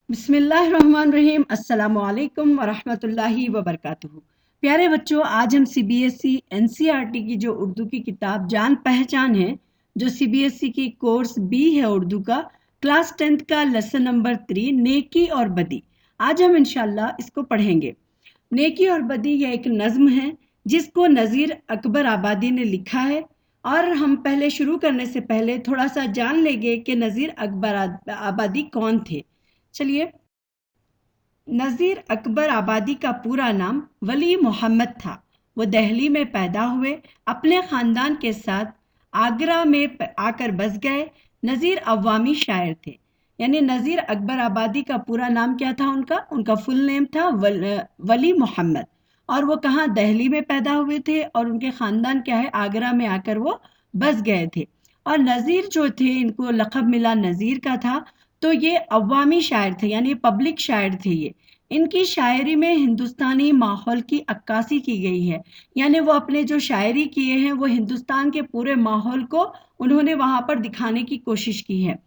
बिस्मिल्लाहिर्रहमानिर्रहीम। अस्सलाम वालेकुम वरहमतुल्लाहि वबरकातुहू। प्यारे बच्चों, आज हम सीबीएसई एनसीईआरटी की जो उर्दू की किताब जान पहचान है, जो सीबीएसई की कोर्स बी है उर्दू का, क्लास 10th का लेसन नंबर 3 नेकी और बदी, आज हम इंशाल्लाह इसको पढ़ेंगे। नेकी और बदी यह एक नज़्म है जिसको नज़ीर अकबर आबादी ने लिखा है। और हम पहले शुरू करने से पहले थोड़ा सा जान लेंगे कि नज़ीर अकबर आबादी कौन थे। चलिए, नज़ीर अकबर आबादी का पूरा नाम वली मोहम्मद था। वो दिल्ली में पैदा हुए, अपने ख़ानदान के साथ आगरा में आकर बस गए। नज़ीर अवामी शायर थे। यानी नज़ीर अकबर आबादी का पूरा नाम क्या था? उनका फुल नेम था वली मोहम्मद। और वो कहाँ? दिल्ली में पैदा हुए थे और उनके ख़ानदान क्या है, आगरा में आकर वो बस गए थे। और नज़ीर जो थे, इनको लक़ब मिला नज़ीर का था। तो ये अवामी शायर थे, यानी पब्लिक शायर थे ये। इनकी शायरी में हिंदुस्तानी माहौल की अक्कासी की गई है। यानी वो अपने जो शायरी किए हैं वो हिंदुस्तान के पूरे माहौल को उन्होंने वहाँ पर दिखाने की कोशिश की है।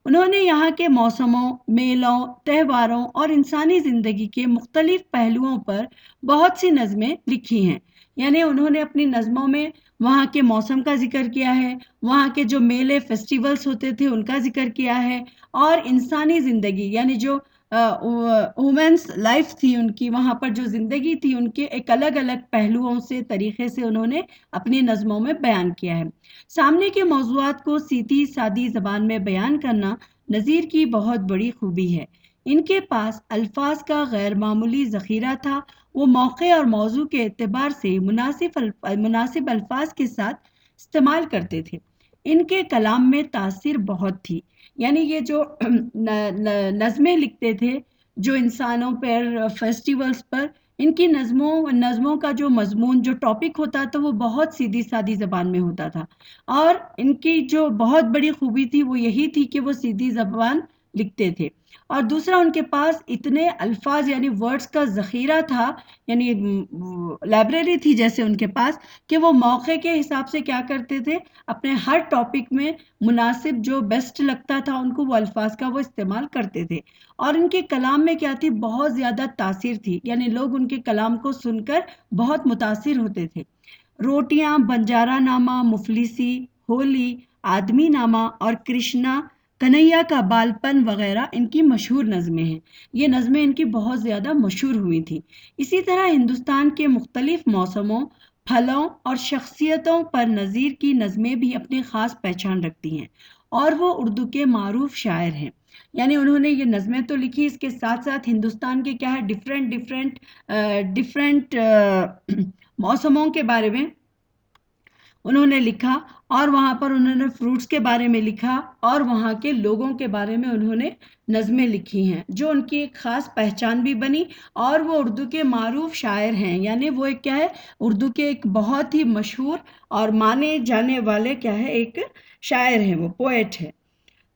उन्होंने यहाँ के मौसमों, मेलों, त्योहारों और इंसानी ज़िंदगी के मुख्तलिफ पहलुओं पर बहुत सी नज़में लिखी हैं। यानी उन्होंने अपनी नज़मों में वहाँ के मौसम का ज़िक्र किया है, वहाँ के जो मेले फेस्टिवल्स होते थे उनका ज़िक्र किया है, और इंसानी ज़िंदगी यानी जो वुमेन्स लाइफ थी उनकी, वहाँ पर जो ज़िंदगी थी उनके, एक अलग अलग पहलुओं से, तरीक़े से उन्होंने अपनी नज़मों में बयान किया है। सामने के मौज़ूआत को सीधी सादी ज़बान में बयान करना नज़ीर की बहुत बड़ी खूबी है। इनके पास अल्फाज का गैर मामूली ज़ख़ीरा था। वो मौके और मौजू के एतबार से मुनासिब अल्फाज के साथ इस्तेमाल करते थे। इनके कलाम में तासीर बहुत थी। यानी ये जो नज़में लिखते थे, जो इंसानों पर, फेस्टिवल्स पर, इनकी नज़मों का जो मज़मून, जो टॉपिक होता था वो बहुत सीधी सादी ज़बान में होता था। और इनकी जो बहुत बड़ी खूबी थी वो यही थी कि वो सीधी ज़बान लिखते थे। और दूसरा, उनके पास इतने अल्फाज यानी वर्ड्स का ज़ख़ीरा था, यानी लाइब्रेरी थी जैसे उनके पास, कि वो मौके के हिसाब से क्या करते थे, अपने हर टॉपिक में मुनासिब जो बेस्ट लगता था उनको, वो अल्फाज का वो इस्तेमाल करते थे। और उनके कलाम में क्या थी, बहुत ज़्यादा तासीर थी। यानी लोग उनके कलाम को सुनकर बहुत मुतासिर होते थे। रोटियां, बंजारा नामा, मुफलिसी, होली, आदमी नामा और कृष्णा, कन्हैया का बालपन वगैरह इनकी मशहूर नज़में हैं। ये नज़में इनकी बहुत ज़्यादा मशहूर हुई थी। इसी तरह हिंदुस्तान के मुख्तलिफ मौसमों, फलों और शख्सियतों पर नज़ीर की नज़में भी अपनी ख़ास पहचान रखती हैं, और वो उर्दू के मारूफ शायर हैं। यानी उन्होंने ये नज़में तो लिखी, इसके साथ साथ हिंदुस्तान के क्या है, डिफरेंट डिफरेंट डिफरेंट मौसमों के बारे में उन्होंने लिखा, और वहाँ पर उन्होंने फ्रूट्स के बारे में लिखा, और वहाँ के लोगों के बारे में उन्होंने नज़में लिखी हैं, जो उनकी एक ख़ास पहचान भी बनी। और वो उर्दू के मारूफ शायर हैं। यानी वो एक क्या है, उर्दू के एक बहुत ही मशहूर और माने जाने वाले क्या है, एक शायर हैं, वो पोएट है।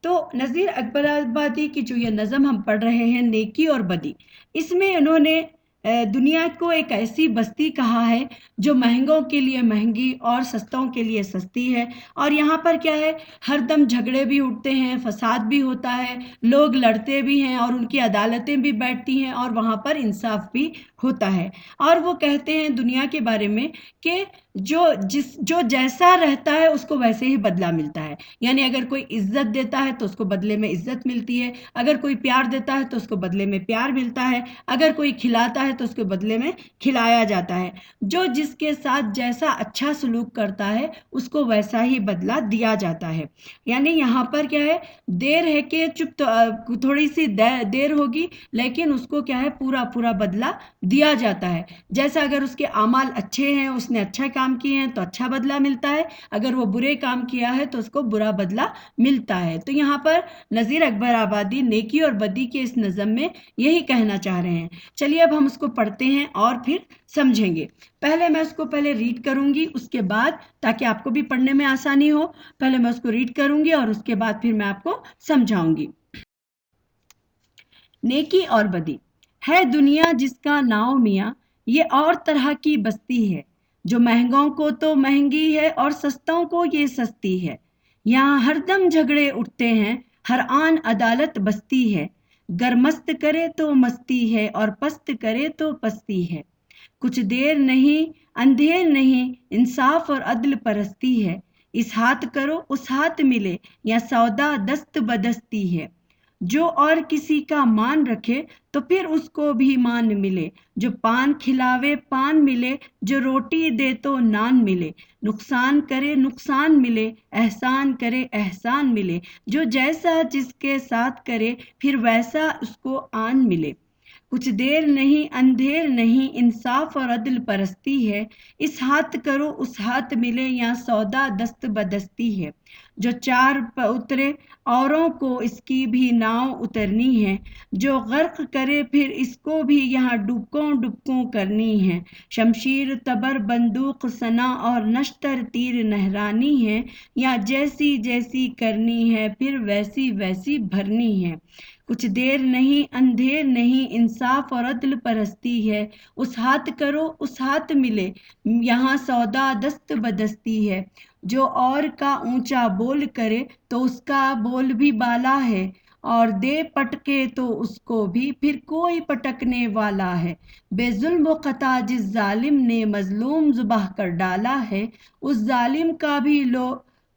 तो नज़ीर अकबर आबादी की जो ये नज़म हम पढ़ रहे हैं, नेकी और बदी, इसमें उन्होंने दुनिया को एक ऐसी बस्ती कहा है जो महंगों के लिए महंगी और सस्तों के लिए सस्ती है। और यहाँ पर क्या है, हरदम झगड़े भी उठते हैं, फसाद भी होता है, लोग लड़ते भी हैं, और उनकी अदालतें भी बैठती हैं, और वहाँ पर इंसाफ भी होता है। और वो कहते हैं दुनिया के बारे में कि जो जैसा रहता है उसको वैसे ही बदला मिलता है। यानी अगर कोई इज्जत देता है तो उसको बदले में इज्जत मिलती है, अगर कोई प्यार देता है तो उसको बदले में प्यार मिलता है, अगर कोई खिलाता है तो उसके बदले में खिलाया जाता है। जो जिसके साथ जैसा अच्छा सलूक करता है उसको वैसा ही बदला दिया जाता है। यानी यहाँ पर क्या है, देर है कि थोड़ी सी देर होगी, लेकिन उसको क्या है, पूरा पूरा बदला दिया जाता है। जैसा अगर उसके अमाल अच्छे हैं, उसने अच्छा काम किए हैं तो अच्छा बदला मिलता है, अगर वो बुरे काम किया है तो उसको बुरा बदला मिलता है। तो यहाँ पर नज़ीर अकबर आबादी नेकी और बदी के इस नज़म में यही कहना चाह रहे हैं। चलिए अब हम उसको पढ़ते हैं और फिर समझेंगे। पहले मैं उसको रीड करूंगी, उसके बाद, ताकि आपको भी पढ़ने में आसानी हो, पहले मैं उसको रीड करूंगी और उसके बाद फिर मैं आपको समझाऊंगी। नेकी और बदी। है दुनिया जिसका नाव मियाँ, ये और तरह की बस्ती है, जो महंगों को तो महंगी है और सस्तों को ये सस्ती है। यहाँ हरदम झगड़े उठते हैं, हर आन अदालत बसती है, گر مست کرے تو مستی ہے اور پست کرے تو پستی ہے۔ کچھ دیر نہیں اندھیر نہیں انصاف اور عدل پرستی ہے۔ اس ہاتھ کرو اس ہاتھ ملے یا سودا دست بدستی ہے۔ جو اور کسی کا مان رکھے تو پھر اس کو بھی مان ملے۔ جو پان کھلاوے پان ملے، جو روٹی دے تو نان ملے۔ نقصان کرے نقصان ملے، احسان کرے احسان ملے۔ جو جیسا جس کے ساتھ کرے پھر ویسا اس کو آن ملے۔ کچھ دیر نہیں اندھیر نہیں انصاف اور عدل پرستی ہے۔ اس ہاتھ کرو اس ہاتھ ملے یا سودا دست بدستی ہے۔ جو چار اترے اوروں کو اس کی بھی ناؤ اترنی ہے۔ جو غرق کرے پھر اس کو بھی یہاں ڈبکوں ڈبکوں کرنی ہے۔ شمشیر تبر بندوق سنا اور نشتر تیر نہرانی ہے۔ یا جیسی جیسی کرنی ہے پھر ویسی ویسی بھرنی ہے۔ کچھ دیر نہیں اندھیر نہیں انصاف اور عدل پرستی ہے۔ اس ہاتھ کرو اس ہاتھ ملے یہاں سودا دست بدستی ہے۔ جو اور کا اونچا بول کرے تو اس کا بول بھی بالا ہے، اور دے پٹکے تو اس کو بھی پھر کوئی پٹکنے والا ہے۔ بے ظلم و خطا جس ظالم نے مظلوم ذبح کر ڈالا ہے، اس ظالم کا بھی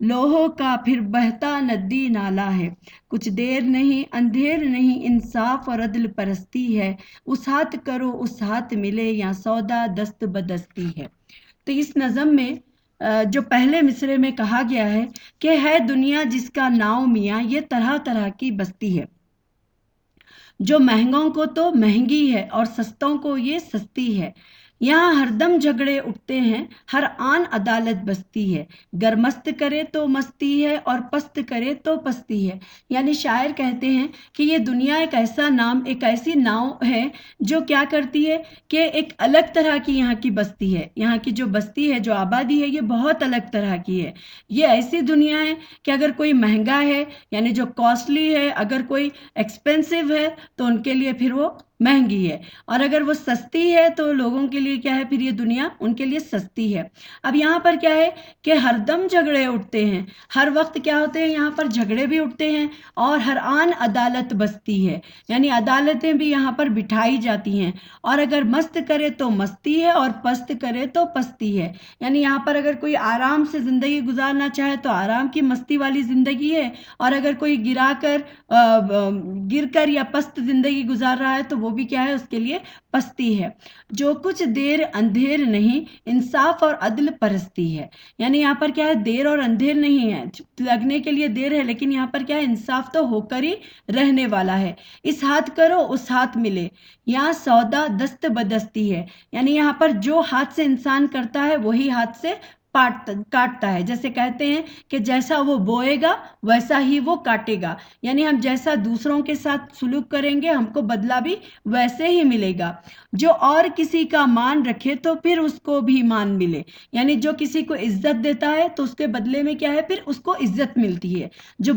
لوہوں کا پھر بہتا ندی نالا ہے۔ کچھ دیر نہیں اندھیر نہیں انصاف اور عدل پرستی ہے۔ اس ہاتھ کرو اس ہاتھ ملے یا سودا دست بدستی ہے۔ تو اس نظم میں جو پہلے مصرے میں کہا گیا ہے کہ ہے دنیا جس کا نام میاں، یہ طرح طرح کی بستی ہے۔ جو مہنگوں کو تو مہنگی ہے اور سستوں کو یہ سستی ہے۔ یہاں ہر دم جھگڑے اٹھتے ہیں، ہر آن عدالت بستی ہے۔ گر مست کرے تو مستی ہے اور پست کرے تو پستی ہے۔ یعنی شاعر کہتے ہیں کہ یہ دنیا ایک ایسا نام، ایک ایسی ناؤ ہے جو کیا کرتی ہے کہ ایک الگ طرح کی یہاں کی بستی ہے۔ یہاں کی جو بستی ہے، جو آبادی ہے، یہ بہت الگ طرح کی ہے۔ یہ ایسی دنیا ہے کہ اگر کوئی مہنگا ہے یعنی جو کاسٹلی ہے، اگر کوئی ایکسپینسو ہے تو ان کے لیے پھر وہ مہنگی ہے، اور اگر وہ سستی ہے تو لوگوں کے لیے کیا ہے، پھر یہ دنیا ان کے لیے سستی ہے۔ اب یہاں پر کیا ہے کہ ہر دم جھگڑے اٹھتے ہیں، ہر وقت کیا ہوتے ہیں، یہاں پر جھگڑے بھی اٹھتے ہیں اور ہر آن عدالت بستی ہے، یعنی عدالتیں بھی یہاں پر بٹھائی جاتی ہیں۔ اور اگر مست کرے تو مستی ہے اور پست کرے تو پستی ہے، یعنی یہاں پر اگر کوئی آرام سے زندگی گزارنا چاہے تو آرام کی مستی والی زندگی ہے، اور اگر کوئی گر کر یا پست زندگی گزار رہا ہے تو وہ بھی کیا ہے، اس کے لیے پستی ہے۔ جو کچھ دیر اندھیر نہیں انصاف اور عدل پرستی ہے، یعنی یہاں پر کیا ہے، دیر اور اندھیر نہیں ہے، لگنے کے لیے دیر ہے لیکن یہاں پر کیا ہے، انصاف تو ہو کر ہی رہنے والا ہے۔ اس ہاتھ کرو اس ہاتھ ملے یا سودا دست بدستی ہے، یعنی یہاں پر جو ہاتھ سے انسان کرتا ہے وہی ہاتھ سے کاٹتا ہے۔ جیسے کہتے ہیں کہ جیسا وہ بوئے گا ویسا ہی وہ کاٹے گا، یعنی ہم جیسا دوسروں کے ساتھ سلوک کریں گے ہم کو بدلہ بھی ویسے ہی ملے گا۔ جو اور کسی کا مان رکھے تو پھر اس کو بھی مان ملے، یعنی جو کسی کو عزت دیتا ہے تو اس کے بدلے میں کیا ہے، پھر اس کو عزت ملتی ہے۔ جو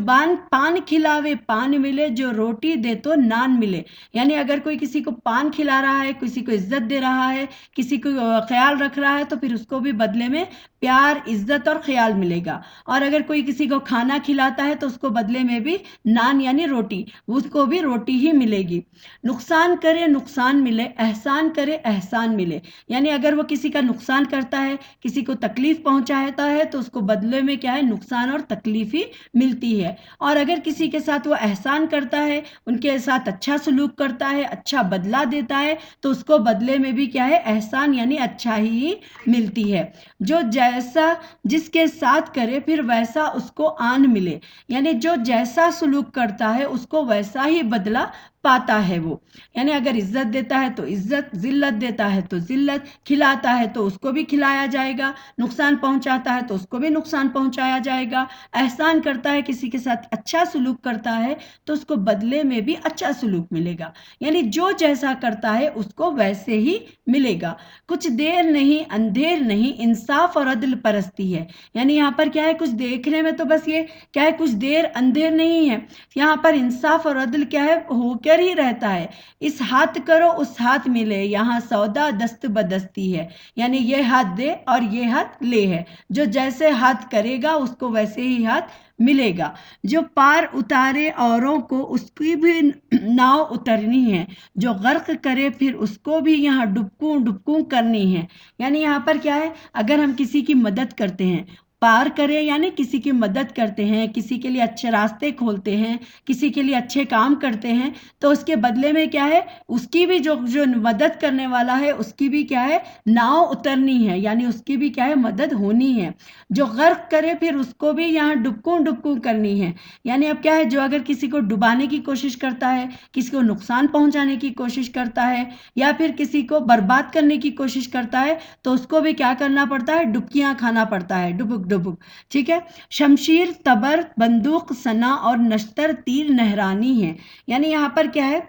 پان کھلاوے پان ملے، جو روٹی دے تو نان ملے، یعنی اگر کوئی کسی کو پان کھلا رہا ہے، کسی کو عزت دے رہا ہے، کسی کو خیال رکھ رہا ہے تو پھر اس کو بھی بدلے میں پیار عزت اور خیال ملے گا۔ اور اگر کوئی کسی کو کھانا کھلاتا ہے تو اس کو بدلے میں بھی نان یعنی روٹی، اس کو بھی روٹی ہی ملے گی۔ نقصان کرے نقصان ملے، احسان کرے احسان ملے، یعنی اگر وہ کسی کا نقصان کرتا ہے، کسی کو تکلیف پہنچاتا ہے تو اس کو بدلے میں کیا ہے، نقصان اور تکلیف ہی ملتی ہے۔ اور اگر کسی کے ساتھ وہ احسان کرتا ہے، ان کے ساتھ اچھا سلوک کرتا ہے، اچھا بدلہ دیتا ہے تو اس کو بدلے میں بھی کیا ہے، احسان یعنی اچھا ہی ملتی ہے۔ جو جیسا جس کے ساتھ کرے پھر ویسا اس کو آن ملے، یعنی جو جیسا سلوک کرتا ہے اس کو ویسا ہی بدلہ پاتا ہے وہ، یعنی اگر عزت دیتا ہے تو عزت، ذلت دیتا ہے تو ذلت، کھلاتا ہے تو اس کو بھی کھلایا جائے گا، نقصان پہنچاتا ہے تو اس کو بھی نقصان پہنچایا جائے گا، احسان کرتا ہے کسی کے ساتھ اچھا سلوک کرتا ہے تو اس کو بدلے میں بھی اچھا سلوک ملے گا، یعنی جو جیسا کرتا ہے اس کو ویسے ہی ملے گا۔ کچھ دیر نہیں اندھیر نہیں انصاف اور عدل پرستی ہے، یعنی یہاں پر کیا ہے، کچھ دیکھنے میں تو بس یہ کیا ہے، کچھ دیر اندھیر نہیں ہے، یہاں پر انصاف اور عدل کیا ہے، ہو कर ही रहता है। इस हाथ करो उस हाथ मिले, यहाँ सौदा दस्त बदस्ती है। यानी ये हाथ दे और ये हाथ ले है, जो जैसे हाथ करेगा उसको वैसे ही हाथ मिलेगा। जो पार उतारे औरों को उसकी भी नाव उतरनी है, जो गर्क करे फिर उसको भी यहाँ डुबकूं डुबकूं करनी है। यानी यहाँ पर क्या है, अगर हम किसी की मदद करते हैं, पार करें यानी किसी की मदद करते हैं, किसी के लिए अच्छे रास्ते खोलते हैं, किसी के लिए अच्छे काम करते हैं, तो उसके बदले में क्या है, उसकी भी जो जो मदद करने वाला है उसकी भी क्या है, नाव उतरनी है, यानी उसकी भी क्या है, मदद होनी है। जो गर्क करे फिर उसको भी यहाँ डुबकूं डुबकूं करनी है। यानी अब क्या है, जो अगर किसी को डुबाने की कोशिश करता है, किसी को नुकसान पहुंचाने की कोशिश करता है, या फिर किसी को बर्बाद करने की कोशिश करता है, तो उसको भी क्या करना पड़ता है, डुबकियां खाना पड़ता है, डुबुक डुबुक। ठीक है। शमशीर तबर बंदूक सना और नश्तर तीर नहरानी है। यानी यहाँ पर क्या है,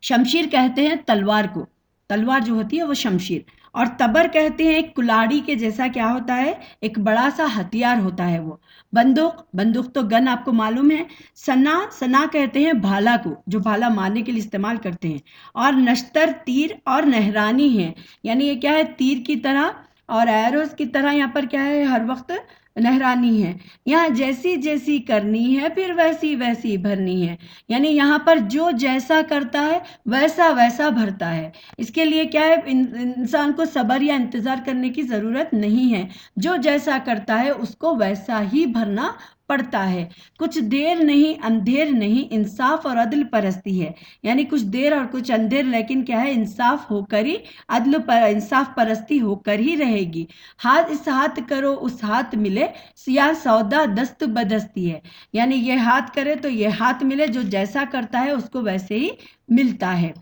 शमशीर कहते हैं तलवार को, तलवार जो होती है वो शमशीर, और तबर कहते हैं एक कुलाड़ी के जैसा क्या होता है, एक बड़ा सा हथियार होता है वो। बंदूक, बंदूक तो गन आपको मालूम है। सना, सना कहते हैं भाला को, जो भाला मारने के लिए इस्तेमाल करते हैं। और नश्तर तीर और नहरानी है, यानी ये क्या है, तीर की तरह और एरोस की तरह यहाँ पर क्या है, हर वक्त नहरानी है। यहाँ जैसी जैसी करनी है फिर वैसी वैसी भरनी है। यानी यहाँ पर जो जैसा करता है वैसा वैसा भरता है। इसके लिए क्या है, इंसान को सब्र या इंतजार करने की जरूरत नहीं है, जो जैसा करता है उसको वैसा ही भरना पड़ता है। कुछ देर नहीं अंधेर नहीं, इंसाफ और अदल परस्ती है। यानी कुछ देर और कुछ अंधेर, लेकिन क्या है, इंसाफ होकर ही, अदल पर इंसाफ परस्ती होकर ही रहेगी। हाथ इस हाथ करो उस हाथ मिले, सिया सौदा दस्त बदस्ती है। यानी ये हाथ करे तो ये हाथ मिले, जो जैसा करता है उसको वैसे ही मिलता है।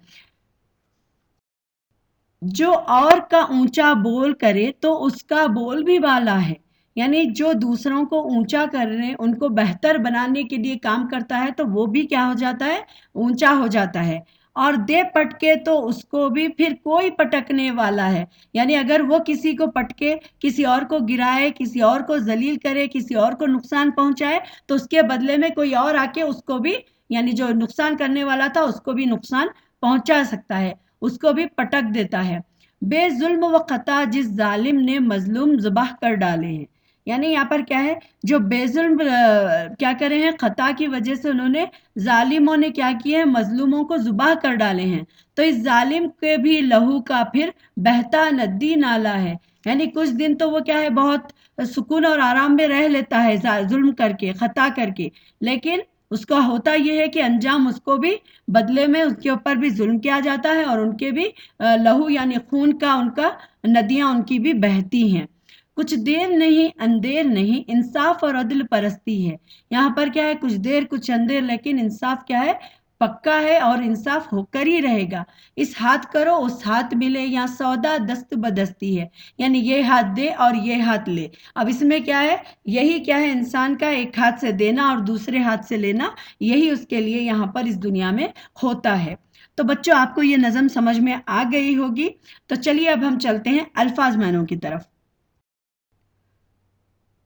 जो और का ऊंचा बोल करे तो उसका बोल भी वाला है। यानी जो दूसरों को ऊंचा करने, उनको बेहतर बनाने के लिए काम करता है, तो वो भी क्या हो जाता है, ऊंचा हो जाता है। और दे पटके तो उसको भी फिर कोई पटकने वाला है। यानी अगर वो किसी को पटके, किसी और को गिराए, किसी और को जलील करे, किसी और को नुकसान पहुंचाए, तो उसके बदले में कोई और आके उसको भी, यानी जो नुकसान करने वाला था उसको भी नुकसान पहुंचा सकता है, उसको भी पटक देता है। बेजुल्म व खता जिस जालिम ने मजलूम ज़बाह कर डाले हैं। यानी यहाँ पर क्या है, जो बेजुल्म क्या करे हैं, खता की वजह से उन्होंने, जालिमों ने क्या किया है, मजलूमों को जुबाह कर डाले हैं। तो इस जालिम के भी लहू का फिर बहता नदी नाला है। यानी कुछ दिन तो वो क्या है, बहुत सुकून और आराम में रह लेता है जुल्म करके, खता करके, लेकिन उसका होता यह है कि अंजाम उसको भी, बदले में उसके ऊपर भी जुल्म किया जाता है, और उनके भी लहू यानी खून का, उनका नदियां उनकी भी बहती हैं। कुछ देर नहीं अंधेर नहीं, इंसाफ और अदल परस्ती है। यहाँ पर क्या है, कुछ देर कुछ अंधेर, लेकिन इंसाफ क्या है, पक्का है और इंसाफ होकर ही रहेगा। इस हाथ करो उस हाथ मिले, यहाँ सौदा दस्त बदस्ती है। यानी ये हाथ दे और ये हाथ ले। अब इसमें क्या है, यही क्या है, इंसान का एक हाथ से देना और दूसरे हाथ से लेना, यही उसके लिए यहाँ पर इस दुनिया में होता है। तो बच्चों, आपको ये नज़म समझ में आ गई होगी। तो चलिए अब हम चलते हैं अल्फाज मानों की तरफ।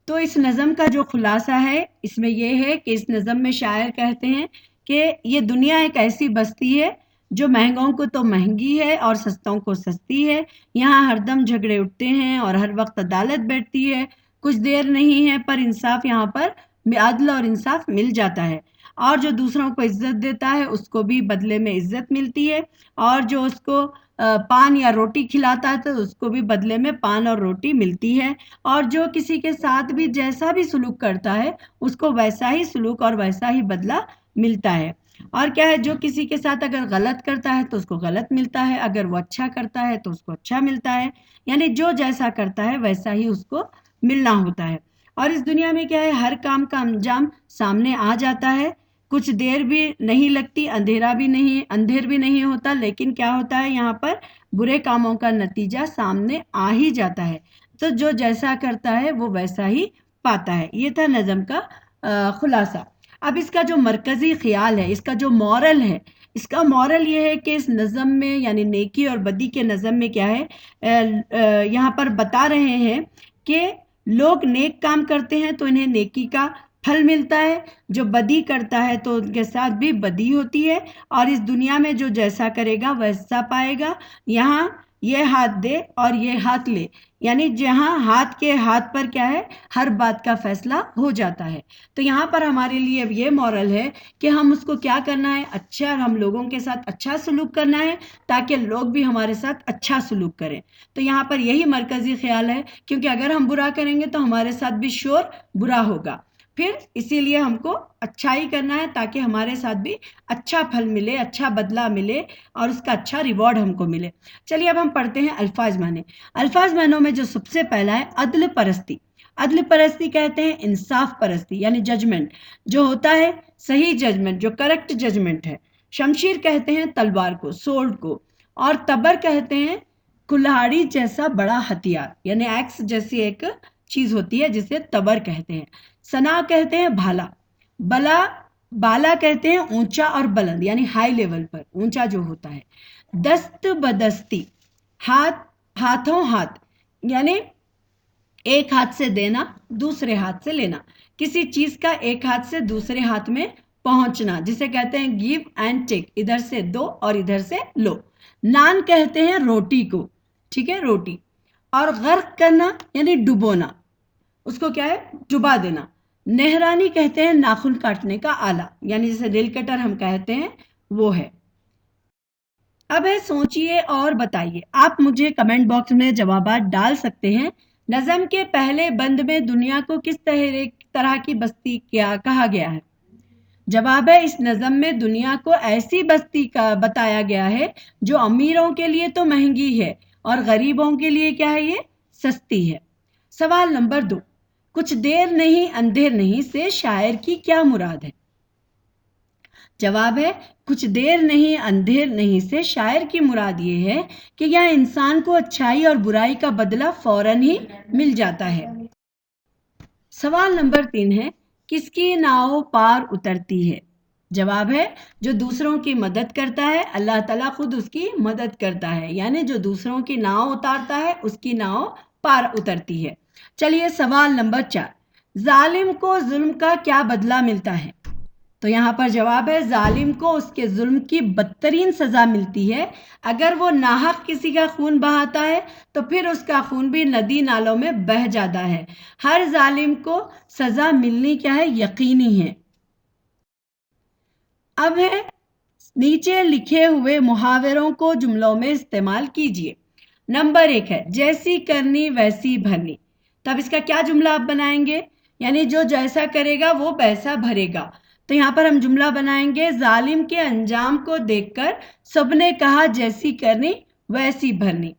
तो इस नज़म का जो खुलासा है इसमें यह है कि इस नज़म में शायर कहते हैं कि ये दुनिया एक ऐसी बस्ती है जो महंगों को तो महंगी है और सस्तों को सस्ती है। यहाँ हरदम झगड़े उठते हैं और हर वक्त अदालत बैठती है। कुछ देर नहीं है पर इंसाफ यहाँ पर, अदल और इंसाफ मिल जाता है। और जो दूसरों को इज्जत देता है उसको भी बदले में इज्जत मिलती है, और जो उसको पान या रोटी खिलाता है तो उसको भी बदले में पान और रोटी मिलती है। और जो किसी के साथ भी जैसा भी सुलूक करता है उसको वैसा ही सुलूक और वैसा ही बदला मिलता है। और क्या है, जो किसी के साथ अगर गलत करता है तो उसको गलत मिलता है, अगर वो अच्छा करता है तो उसको अच्छा मिलता है। यानी जो जैसा करता है वैसा ही उसको मिलना होता है। और इस दुनिया में क्या है, हर काम का अंजाम सामने आ जाता है। कुछ देर भी नहीं लगती, अंधेरा भी नहीं, अंधेर भी नहीं होता, लेकिन क्या होता है, यहाँ पर बुरे कामों का नतीजा सामने आ ही जाता है। तो जो जैसा करता है वो वैसा ही पाता है। ये था नज़म का खुलासा। अब इसका जो मरकज़ी ख्याल है, इसका जो मॉरल है, इसका मॉरल ये है कि इस नज़म में, यानी नेकी और बदी के नज़म में क्या है, यहाँ पर बता रहे हैं कि लोग नेक काम करते हैं तो इन्हें नेकी का پھل ملتا ہے، جو بدی کرتا ہے تو ان کے ساتھ بھی بدی ہوتی ہے، اور اس دنیا میں جو جیسا کرے گا ویسا پائے گا۔ یہاں یہ ہاتھ دے اور یہ ہاتھ لے، یعنی جہاں ہاتھ کے ہاتھ پر کیا ہے، ہر بات کا فیصلہ ہو جاتا ہے۔ تو یہاں پر ہمارے لیے اب یہ مورل ہے کہ ہم اس کو کیا کرنا ہے، اچھا، ہم لوگوں کے ساتھ اچھا سلوک کرنا ہے تاکہ لوگ بھی ہمارے ساتھ اچھا سلوک کریں۔ تو یہاں پر یہی مرکزی خیال ہے، کیونکہ اگر ہم برا کریں گے تو ہمارے ساتھ بھی شور برا ہوگا، پھر اسی لیے ہم کو اچھائی کرنا ہے تاکہ ہمارے ساتھ بھی اچھا پھل ملے، اچھا بدلہ ملے اور اس کا اچھا ریوارڈ ہم کو ملے۔ چلیے اب ہم پڑھتے ہیں الفاظ معنی۔ الفاظ معنوں میں جو سب سے پہلا ہے عدل پرستی۔ عدل پرستی کہتے ہیں انصاف پرستی، یعنی ججمنٹ جو ہوتا ہے، صحیح ججمنٹ، جو کریکٹ ججمنٹ ہے۔ شمشیر کہتے ہیں تلوار کو، سورڈ کو، اور تبر کہتے ہیں کلہاڑی جیسا بڑا ہتھیار، یعنی ایکس جیسی ایک چیز ہوتی ہے جسے تبر کہتے ہیں۔ سنا کہتے ہیں بھالا، بالا کہتے ہیں اونچا اور بلند، یعنی ہائی لیول پر اونچا جو ہوتا ہے۔ دست بدستی، ہاتھوں ہاتھ، یعنی ایک ہاتھ سے دینا دوسرے ہاتھ سے لینا، کسی چیز کا ایک ہاتھ سے دوسرے ہاتھ میں پہنچنا، جسے کہتے ہیں گیو اینڈ ٹیک، ادھر سے دو اور ادھر سے لو۔ نان کہتے ہیں روٹی کو، ٹھیک ہے، روٹی۔ اور غرق کرنا یعنی ڈبونا، اس کو کیا ہے، ڈبا دینا۔ نہرانی کہتے ہیں ناخن کاٹنے کا آلہ، یعنی جسے نیل کٹر ہم کہتے ہیں وہ ہے۔ اب ہے سوچئے اور بتائیے، آپ مجھے کمنٹ باکس میں جوابات ڈال سکتے ہیں۔ نظم کے پہلے بند میں دنیا کو کس طرح کی بستی کیا کہا گیا ہے؟ جواب ہے، اس نظم میں دنیا کو ایسی بستی کا بتایا گیا ہے جو امیروں کے لیے تو مہنگی ہے اور غریبوں کے لیے کیا ہے، یہ سستی ہے۔ سوال نمبر 2، کچھ دیر نہیں اندھیر نہیں سے شاعر کی کیا مراد ہے؟ جواب ہے، کچھ دیر نہیں اندھیر نہیں سے شاعر کی مراد یہ ہے کہ یہاں انسان کو اچھائی اور برائی کا بدلہ فوراً ہی مل جاتا ہے۔ سوال نمبر 3 ہے، کس کی ناؤ پار اترتی ہے؟ جواب ہے، جو دوسروں کی مدد کرتا ہے، اللہ تعالیٰ خود اس کی مدد کرتا ہے، یعنی جو دوسروں کی ناؤ اتارتا ہے اس کی ناؤ پار اترتی ہے۔ چلیے سوال نمبر 4، ظالم کو ظلم کا کیا بدلہ ملتا ہے؟ تو یہاں پر جواب ہے، ظالم کو اس کے ظلم کی بدترین سزا ملتی ہے۔ اگر وہ ناحق کسی کا خون بہاتا ہے تو پھر اس کا خون بھی ندی نالوں میں بہہ جاتا ہے۔ ہر ظالم کو سزا ملنی کیا ہے، یقینی ہے۔ اب ہے، نیچے لکھے ہوئے محاوروں کو جملوں میں استعمال کیجیے۔ نمبر 1 ہے، جیسی کرنی ویسی بھرنی۔ تب اس کا کیا جملہ آپ بنائیں گے، یعنی جو جیسا کرے گا وہ ویسا بھرے گا۔ تو یہاں پر ہم جملہ بنائیں گے، ظالم کے انجام کو دیکھ کر سب نے کہا جیسی کرنی ویسی بھرنی۔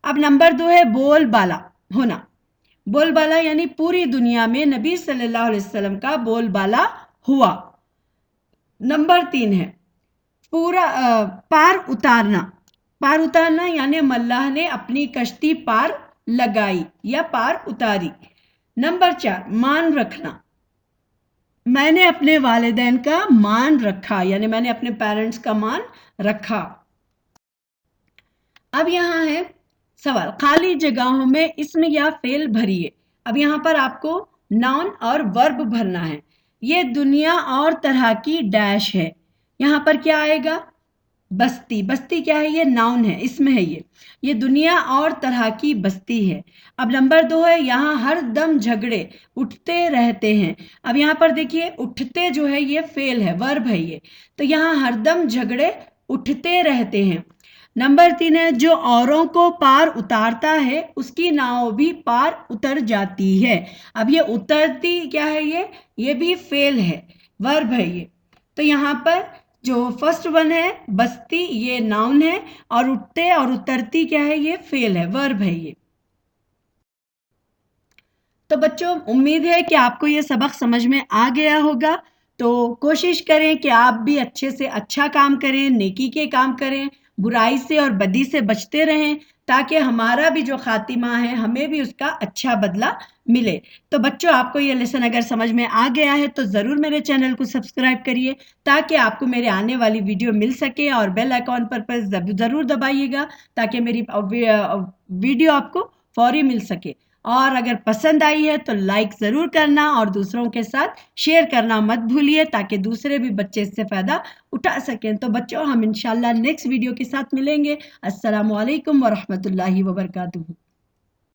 اب نمبر 2 ہے، بول بالا ہونا۔ بول بالا یعنی پوری دنیا میں نبی صلی اللہ علیہ وسلم کا بول بالا ہوا۔ نمبر 3 ہے، پار اتارنا۔ پار اتارنا یعنی ملاح نے اپنی کشتی پار لگائی یا پار اتاری۔ نمبر 4، مان رکھنا۔ میں نے اپنے والدین کا مان رکھا، یعنی میں نے اپنے پیرنٹس کا مان رکھا۔ اب یہاں ہے سوال، خالی جگہوں میں اسم یا فعل بھریے۔ اب یہاں پر آپ کو ناؤن اور ورب بھرنا ہے۔ یہ دنیا اور طرح کی ڈیش ہے، یہاں پر کیا آئے گا، بستی۔ بستی کیا ہے، یہ ناؤن ہے، اسم ہے یہ دنیا اور طرح کی بستی ہے۔ اب نمبر 2 ہے، یہاں ہر دم جھگڑے اٹھتے رہتے ہیں۔ اب یہاں پر دیکھیے، اٹھتے جو ہے یہ فعل ہے، ورب ہے یہ، تو یہاں ہر دم جھگڑے اٹھتے رہتے ہیں۔ نمبر 3 ہے، جو اوروں کو پار اتارتا ہے اس کی ناؤ بھی پار اتر جاتی ہے۔ اب یہ اترتی کیا ہے، یہ بھی فعل ہے، ورب ہے یہ۔ تو یہاں پر جو فرسٹ ون ہے بستی، یہ ناؤن ہے، اور اٹھتے اور اترتی کیا ہے، یہ فعل ہے، ورب ہے یہ۔ تو بچوں، امید ہے کہ آپ کو یہ سبق سمجھ میں آ گیا ہوگا۔ تو کوشش کریں کہ آپ بھی اچھے سے اچھا کام کریں، نیکی کے کام کریں، برائی سے اور بدی سے بچتے رہیں، تاکہ ہمارا بھی جو خاتمہ ہے ہمیں بھی اس کا اچھا بدلہ ملے۔ تو بچوں، آپ کو یہ لیسن اگر سمجھ میں آ گیا ہے تو ضرور میرے چینل کو سبسکرائب کریے، تاکہ آپ کو میرے آنے والی ویڈیو مل سکے، اور بیل آئیکن پر ضرور دبائیے گا تاکہ میری ویڈیو آپ کو فوری مل سکے۔ اور اگر پسند آئی ہے تو لائک ضرور کرنا اور دوسروں کے ساتھ شیئر کرنا مت بھولیے تاکہ دوسرے بھی بچے اس سے فائدہ اٹھا سکیں. تو بچوں ہم انشاءاللہ نیکسٹ ویڈیو کے ساتھ ملیں گے. السلام علیکم ورحمۃ اللہ وبرکاتہ.